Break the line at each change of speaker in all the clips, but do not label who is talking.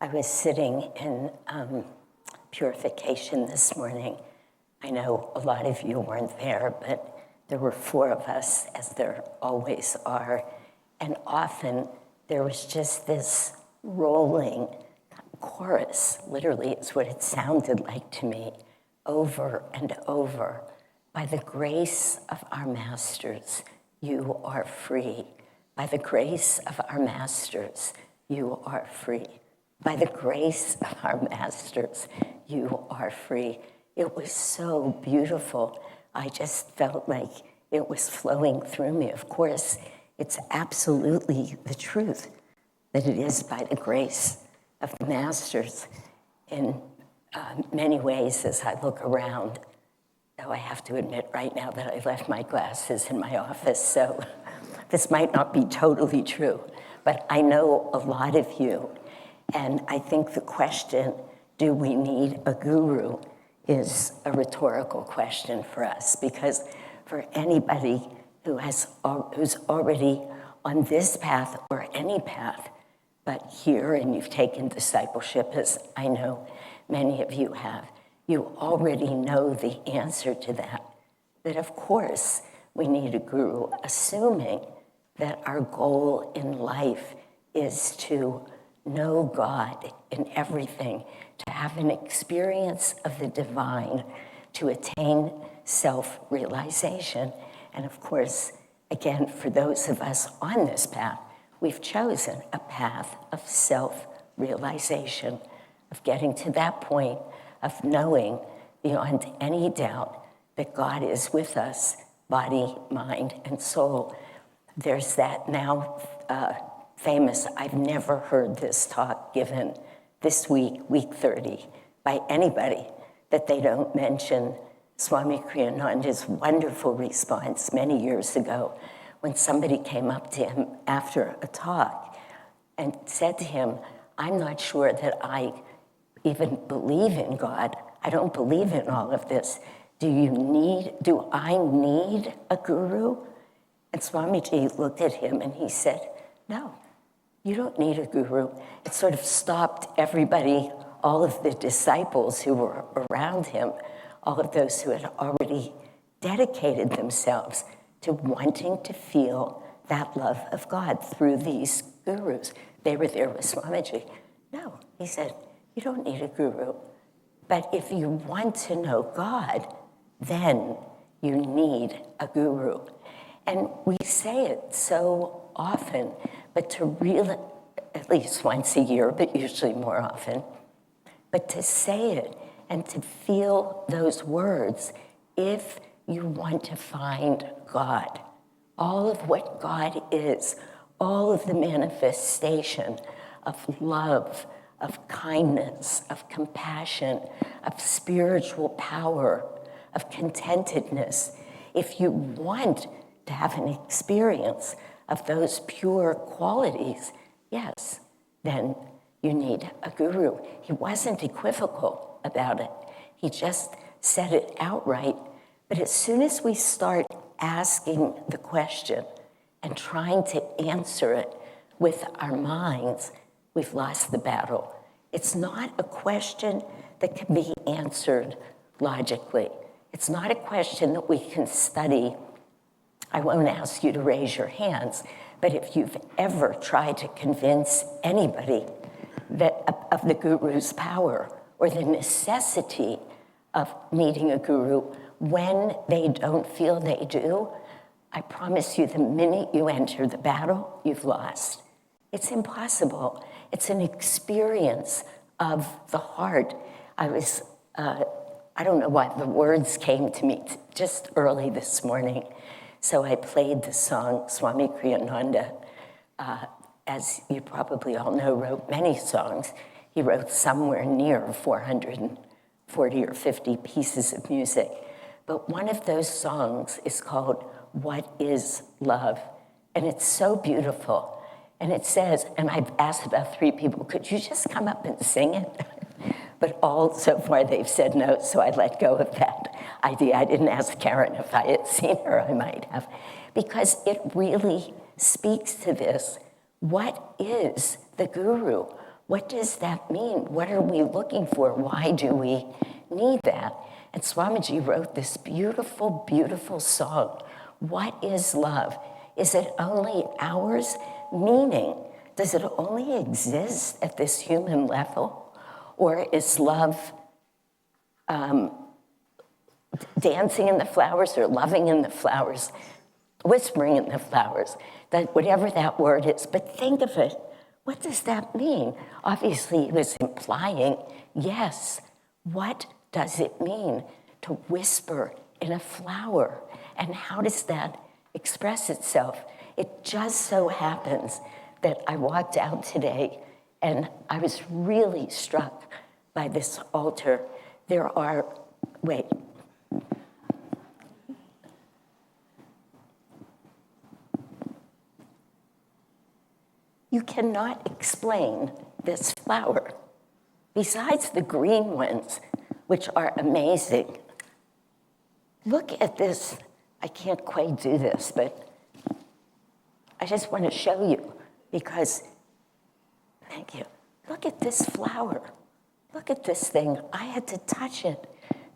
I was sitting in purification this morning. I know a lot of you weren't there, but there were 4 of us, as there always are. And often there was just this rolling chorus, literally it's what it sounded like to me, over and over. By the grace of our masters, you are free. By the grace of our masters, you are free. By the grace of our masters, you are free. It was so beautiful. I just felt like it was flowing through me. Of course, it's absolutely the truth that it is by the grace of the masters. In many ways, as I look around, though I have to admit right now that I left my glasses in my office, so this might not be totally true, but I know a lot of you. And I think the question, do we need a guru, is a rhetorical question for us, because for anybody who's already on this path or any path, but here, and you've taken discipleship, as I know many of you have, you already know the answer to that of course we need a guru, assuming that our goal in life is to know God in everything, to have an experience of the divine, to attain self-realization. And of course, again, for those of us on this path, we've chosen a path of self-realization, of getting to that point of knowing beyond any doubt that God is with us, body, mind, and soul. There's that now famous, I've never heard this talk given this week, week 30, by anybody, that they don't mention Swami Kriyananda's wonderful response many years ago when somebody came up to him after a talk and said to him, I'm not sure that I even believe in God. I don't believe in all of this. Do I need a guru? And Swamiji looked at him and he said, no, you don't need a guru. It sort of stopped everybody, all of the disciples who were around him, all of those who had already dedicated themselves to wanting to feel that love of God through these gurus. They were there with Swamiji. No, he said, you don't need a guru. But if you want to know God, then you need a guru. And we say it so often, but to really, at least once a year, but usually more often, but to say it and to feel those words, if you want to find God, all of what God is, all of the manifestation of love, of kindness, of compassion, of spiritual power, of contentedness, if you want to have an experience of those pure qualities, yes, then you need a guru. He wasn't equivocal about it. He just said it outright. But as soon as we start asking the question and trying to answer it with our minds, we've lost the battle. It's not a question that can be answered logically. It's not a question that we can study. I won't ask you to raise your hands, but if you've ever tried to convince anybody of the guru's power or the necessity of needing a guru when they don't feel they do, I promise you the minute you enter the battle, you've lost. It's impossible. It's an experience of the heart. I don't know why the words came to me just early this morning. So I played the song. Swami Kriyananda, as you probably all know, wrote many songs. He wrote somewhere near 440 or 50 pieces of music. But one of those songs is called What is Love? And it's so beautiful. And it says, and I've asked about 3 people, could you just come up and sing it? But all so far they've said no, so I let go of that idea. I didn't ask Karen. If I had seen her, I might have. Because it really speaks to this. What is the guru? What does that mean? What are we looking for? Why do we need that? And Swamiji wrote this beautiful, beautiful song. What is love? Is it only ours? Meaning, does it only exist at this human level? Or is love dancing in the flowers or loving in the flowers, whispering in the flowers, that whatever that word is? But think of it. What does that mean? Obviously, he was implying, yes, what does it mean to whisper in a flower? And how does that express itself? It just so happens that I walked out today and I was really struck by this altar. There are, wait. You cannot explain this flower. Besides the green ones, which are amazing, look at this. I can't quite do this, but I just want to show you because, thank you. Look at this flower. Look at this thing. I had to touch it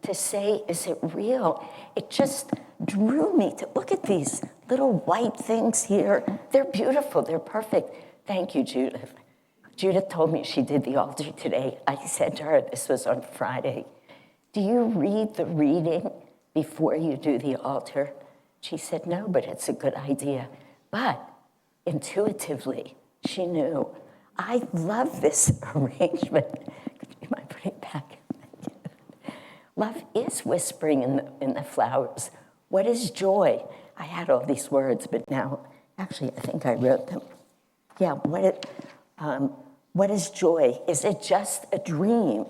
to say, is it real? It just drew me to look at these little white things here. They're beautiful. They're perfect. Thank you, Judith. Judith told me she did the altar today. I said to her, this was on Friday, do you read the reading before you do the altar? She said, no, but it's a good idea. But intuitively, she knew. I love this arrangement. You might put it back. Love is whispering in the flowers. What is joy? I had all these words, but now, actually, I think I wrote them. Yeah, what is joy? Is it just a dream?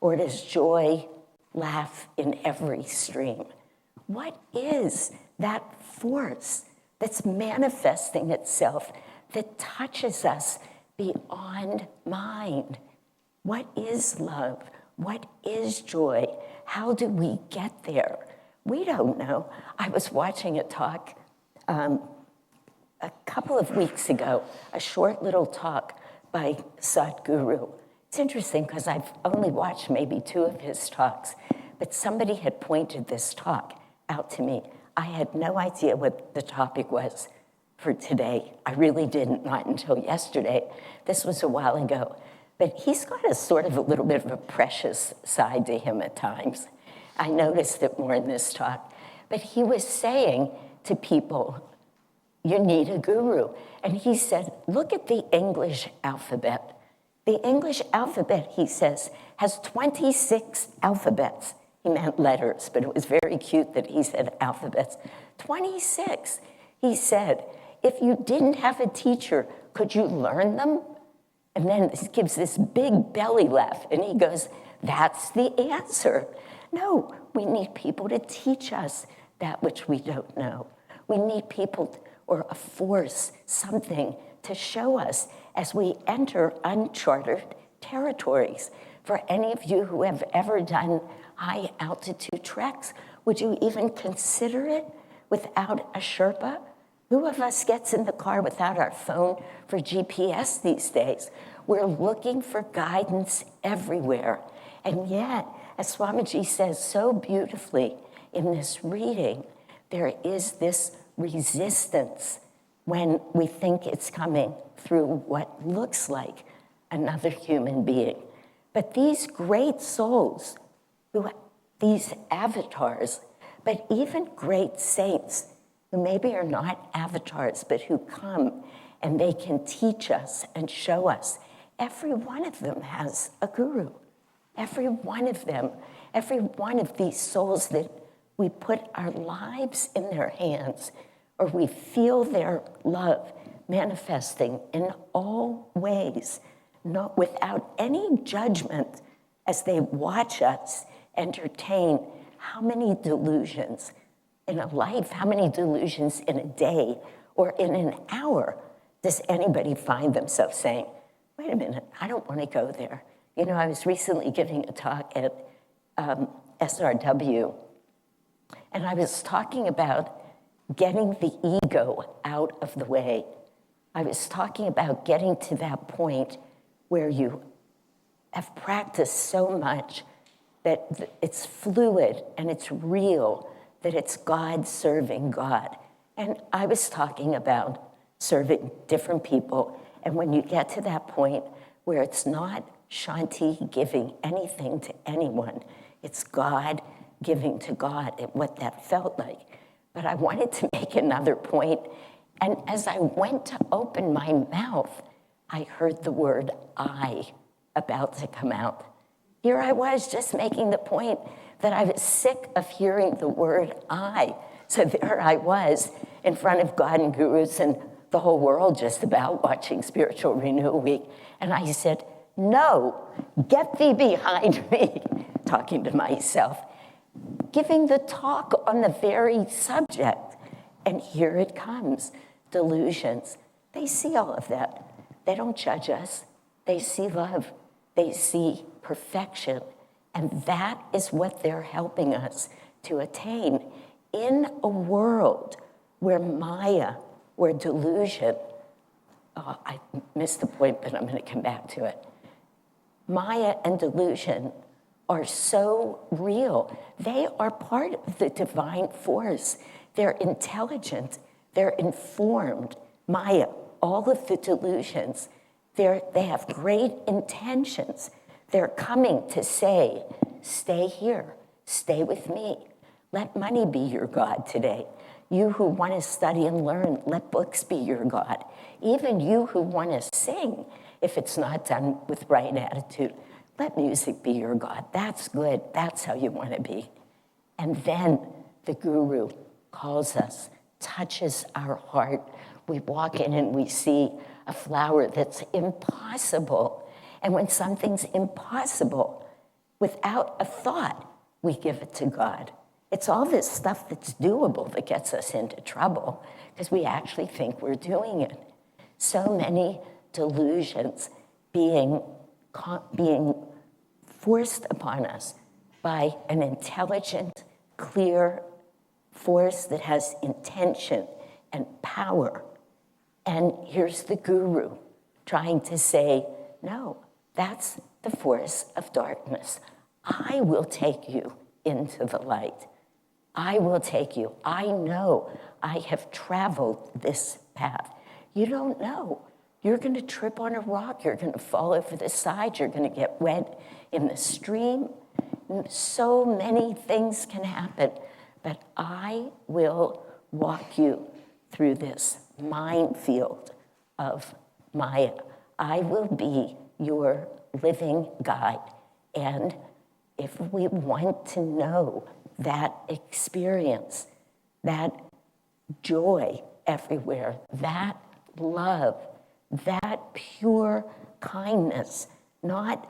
Or does joy laugh in every stream? What is that force that's manifesting itself that touches us beyond mind? What is love? What is joy? How do we get there? We don't know. I was watching a talk a couple of weeks ago, a short little talk by Sadhguru. It's interesting because I've only watched maybe 2 of his talks, but somebody had pointed this talk out to me. I had no idea what the topic was for today. I really didn't, not until yesterday. This was a while ago. But he's got a sort of a little bit of a precious side to him at times. I noticed it more in this talk. But he was saying to people, you need a guru. And he said, look at the English alphabet. The English alphabet, he says, has 26 alphabets. He meant letters, but it was very cute that he said alphabets. 26. He said, if you didn't have a teacher, could you learn them? And then he gives this big belly laugh, and he goes, that's the answer. No, we need people to teach us that which we don't know. We need people or a force, something to show us as we enter uncharted territories. For any of you who have ever done high altitude treks, would you even consider it without a Sherpa? Who of us gets in the car without our phone for GPS these days? We're looking for guidance everywhere. And yet, as Swamiji says so beautifully in this reading, there is this resistance when we think it's coming through what looks like another human being. But these great souls, these avatars, but even great saints, who maybe are not avatars, but who come and they can teach us and show us, every one of them has a guru. Every one of them, every one of these souls that we put our lives in their hands, or we feel their love manifesting in all ways, not without any judgment, as they watch us entertain how many delusions in a life, how many delusions in a day or in an hour does anybody find themselves saying, wait a minute, I don't want to go there. You know, I was recently giving a talk at SRW, and I was talking about getting the ego out of the way. I was talking about getting to that point where you have practiced so much that it's fluid and it's real, that it's God serving God. And I was talking about serving different people, and when you get to that point where it's not Shanti giving anything to anyone, it's God giving to God, and what that felt like. But I wanted to make another point, and as I went to open my mouth, I heard the word I about to come out. Here I was just making the point that I was sick of hearing the word I. So there I was in front of God and gurus and the whole world just about watching Spiritual Renewal Week. And I said, no, get thee behind me, talking to myself, giving the talk on the very subject. And here it comes, delusions. They see all of that. They don't judge us. They see love. They see perfection. And that is what they're helping us to attain in a world where Maya, where delusion, I missed the point, but I'm going to come back to it. Maya and delusion are so real. They are part of the divine force. They're intelligent. They're informed. Maya, all of the delusions, they have great intentions. They're coming to say, stay here, stay with me. Let money be your God today. You who want to study and learn, let books be your God. Even you who want to sing, if it's not done with right attitude, let music be your God. That's good. That's how you want to be. And then the guru calls us, touches our heart. We walk in and we see a flower that's impossible. And when something's impossible, without a thought, we give it to God. It's all this stuff that's doable that gets us into trouble because we actually think we're doing it. So many delusions being forced upon us by an intelligent, clear force that has intention and power. And here's the guru trying to say, no, that's the force of darkness. I will take you into the light. I will take you. I know. I have traveled this path. You don't know. You're going to trip on a rock. You're going to fall over the side. You're going to get wet in the stream. So many things can happen. But I will walk you through this minefield of Maya. I will be your living guide. And if we want to know that experience, that joy everywhere, that love, that pure kindness, not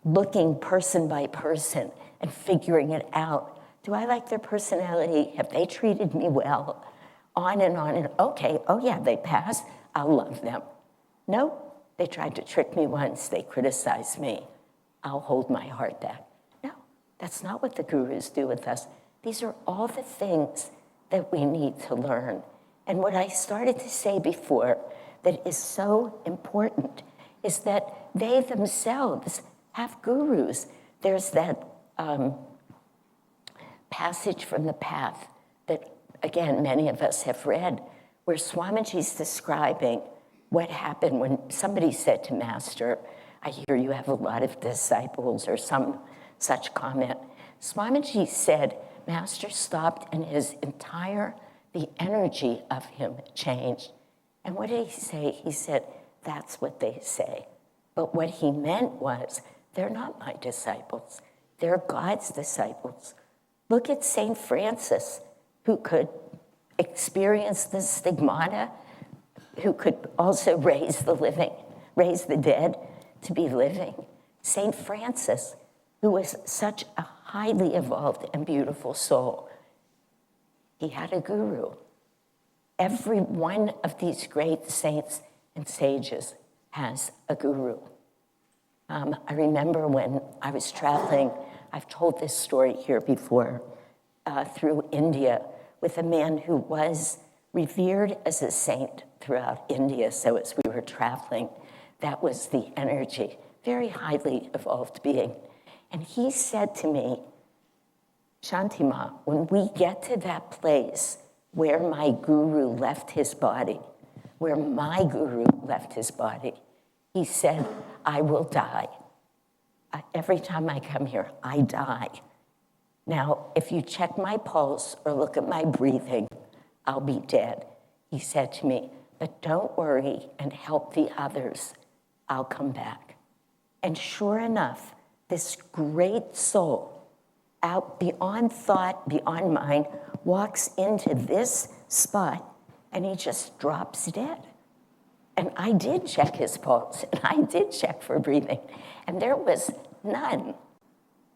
looking person by person and figuring it out. Do I like their personality? Have they treated me well? On and on and okay, oh yeah, they passed, I'll love them. No, they tried to trick me once, they criticized me. I'll hold my heart back. No, that's not what the gurus do with us. These are all the things that we need to learn. And what I started to say before that is so important is that they themselves have gurus. There's that passage from the Path that, again, many of us have read, where Swamiji's describing what happened when somebody said to Master, I hear you have a lot of disciples, or some such comment. Swamiji said, Master stopped and the energy of him changed. And what did he say? He said, that's what they say. But what he meant was, they're not my disciples. They're God's disciples. Look at St. Francis, who could experience the stigmata, who could also raise the dead to be living. St. Francis, who was such a highly evolved and beautiful soul, he had a guru. Every one of these great saints and sages has a guru. I remember when I was traveling, I've told this story here before, through India with a man who was revered as a saint throughout India. So as we were traveling, That was the energy, very highly evolved being. And he said to me, Shantima, when we get to that place where my guru left his body, where my guru left his body, he said, I will die. Every time I come here, I die. Now, if you check my pulse or look at my breathing, I'll be dead. He said to me, but don't worry and help the others. I'll come back. And sure enough, this great soul, out beyond thought, beyond mind, walks into this spot and he just drops dead. And I did check his pulse and I did check for breathing and there was none.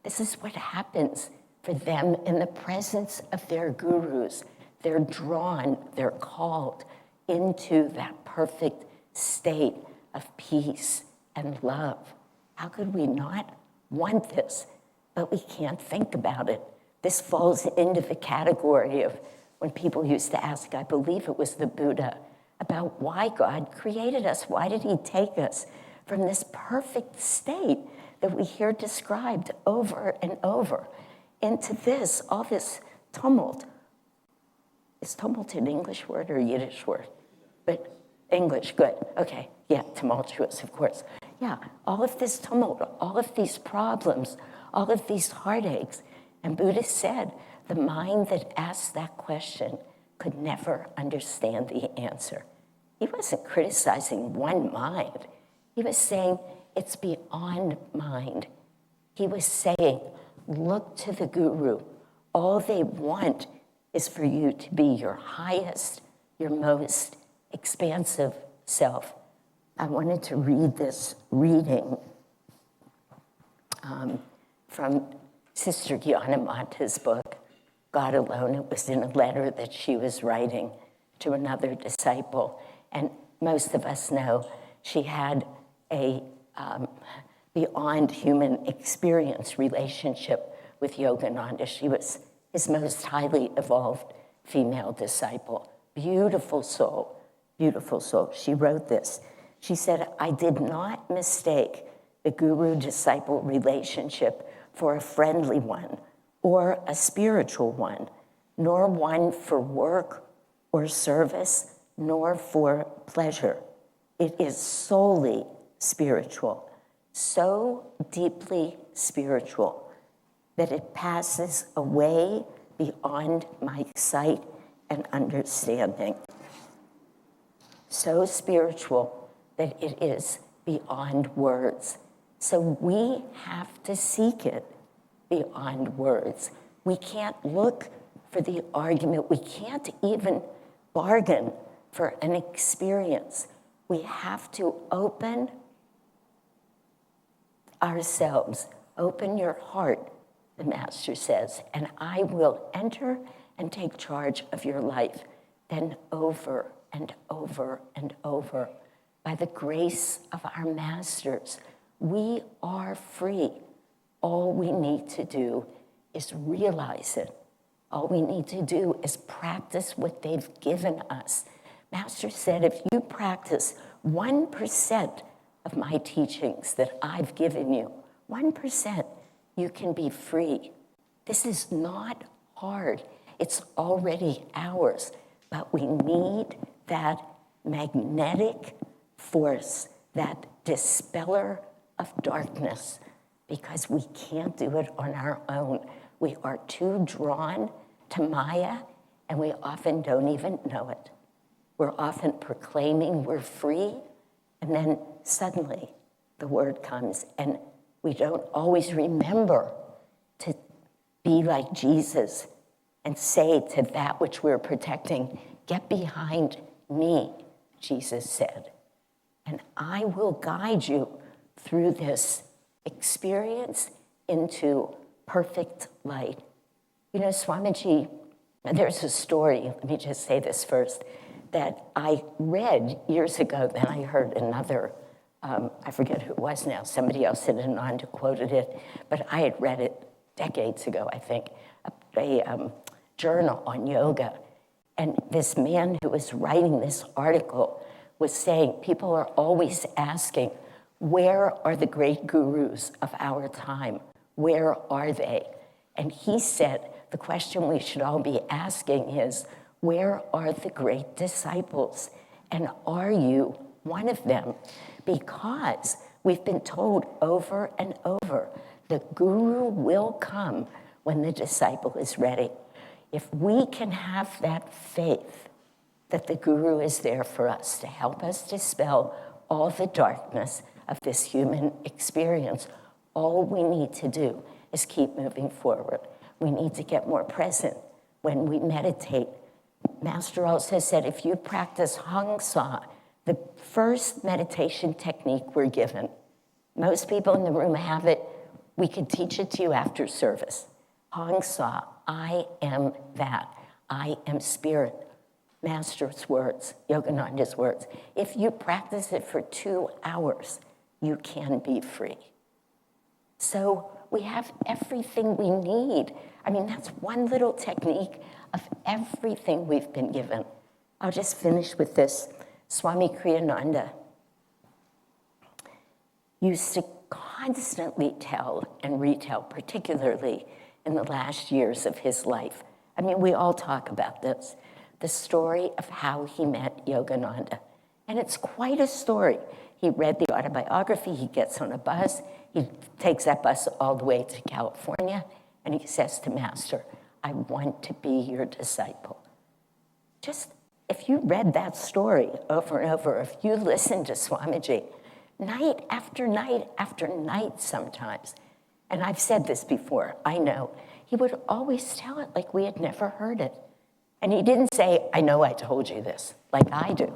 This is what happens for them in the presence of their gurus. They're drawn, they're called into that perfect state of peace and love. How could we not want this? But we can't think about it. This falls into the category of when people used to ask, I believe it was the Buddha, about why God created us. Why did he take us from this perfect state that we hear described over and over into this, all this tumult? Is tumult an English word or a Yiddish word? But English, good, okay. Yeah, tumultuous, of course. Yeah, all of this tumult, all of these problems, all of these heartaches. And Buddha said, the mind that asked that question could never understand the answer. He wasn't criticizing one mind. He was saying it's beyond mind. He was saying, look to the guru. All they want is for you to be your highest, your most expansive self. I wanted to read this reading from Sister Gyanamata's book, God Alone. It was in a letter that she was writing to another disciple. And most of us know she had a beyond human experience relationship with Yogananda. She was his most highly evolved female disciple. Beautiful soul, beautiful soul. She wrote this. She said, I did not mistake the guru-disciple relationship for a friendly one or a spiritual one, nor one for work or service, nor for pleasure. It is solely spiritual, so deeply spiritual that it passes away beyond my sight and understanding. So spiritual that it is beyond words. So we have to seek it beyond words. We can't look for the argument. We can't even bargain for an experience. We have to open ourselves, open your heart, the Master says, and I will enter and take charge of your life. Then over and over and over, by the grace of our masters, we are free. All we need to do is realize it. All we need to do is practice what they've given us. Master said, if you practice 1% of my teachings that I've given you, 1%, you can be free. This is not hard. It's already ours, but we need that magnetic force, that dispeller of darkness, because we can't do it on our own. We are too drawn to Maya, and we often don't even know it. We're often proclaiming we're free, and then suddenly the word comes, and we don't always remember to be like Jesus and say to that which we're protecting, get behind me, Jesus said, and I will guide you through this experience into perfect light. You know, Swamiji, there's a story, let me just say this first, that I read years ago, then I heard another, I forget who it was now, somebody else in Ananda quoted it, but I had read it decades ago, I think, a journal on yoga. And this man who was writing this article was saying, people are always asking, where are the great gurus of our time? Where are they? And he said, the question we should all be asking is, where are the great disciples? And are you one of them? Because we've been told over and over, the guru will come when the disciple is ready. If we can have that faith that the guru is there for us to help us dispel all the darkness of this human experience, all we need to do is keep moving forward. We need to get more present when we meditate. Master also said, if you practice Hong Sa, the first meditation technique we're given, most people in the room have it. We could teach it to you after service. Hong Sa, I am that. I am spirit. Master's words, Yogananda's words. If you practice it for 2 hours, you can be free. So we have everything we need. I mean, that's one little technique of everything we've been given. I'll just finish with this. Swami Kriyananda used to constantly tell and retell, particularly in the last years of his life. I mean, we all talk about this, the story of how he met Yogananda. And it's quite a story. He read the autobiography, he gets on a bus, he takes that bus all the way to California, and he says to Master, I want to be your disciple. Just, if you read that story over and over, if you listen to Swamiji, night after night after night sometimes, and I've said this before, I know, he would always tell it like we had never heard it. And he didn't say, I know I told you this, like I do.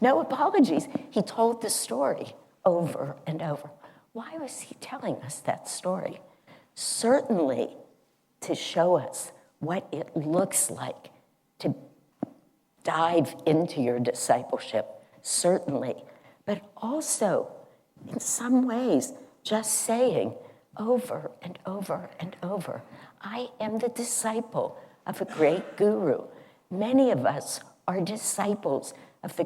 No apologies. He told the story over and over. Why was he telling us that story? Certainly to show us what it looks like to dive into your discipleship, certainly. But also, in some ways, just saying over and over and over, I am the disciple of a great guru. Many of us are disciples of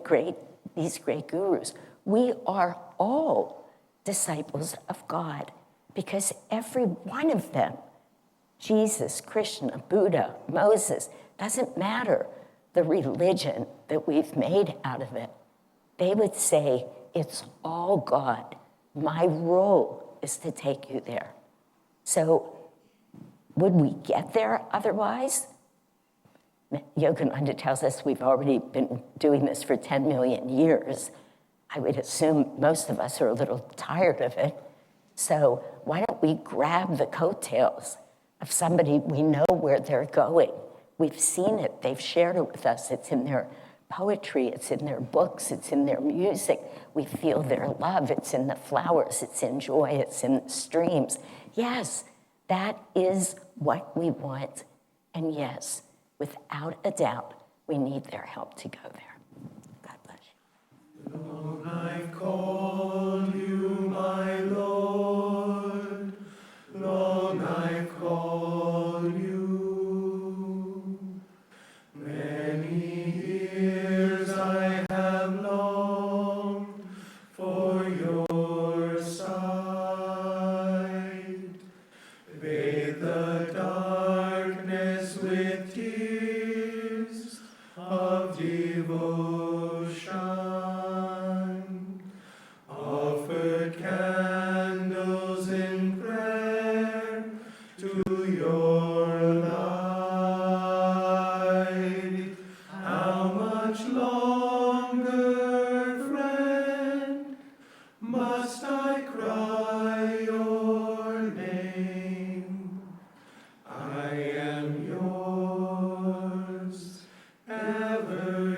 these great gurus. We are all disciples of God because every one of them, Jesus, Krishna, Buddha, Moses, doesn't matter the religion that we've made out of it. They would say, it's all God. My role is to take you there. So would we get there otherwise? Yogananda tells us we've already been doing this for 10 million years. I would assume most of us are a little tired of it. So why don't we grab the coattails of somebody we know where they're going? We've seen it. They've shared it with us. It's in their poetry. It's in their books. It's in their music. We feel their love. It's in the flowers. It's in joy. It's in the streams. Yes, that is what we want. And yes, without a doubt, we need their help to go there. God bless you.
Long I've called you, my Lord. Long I've called you. Many years I have longed for your sight. Bathe the darkness with tears of devotion, offered candles in prayer to your light. How much longer, friend, must I cry your name? I am yours, ever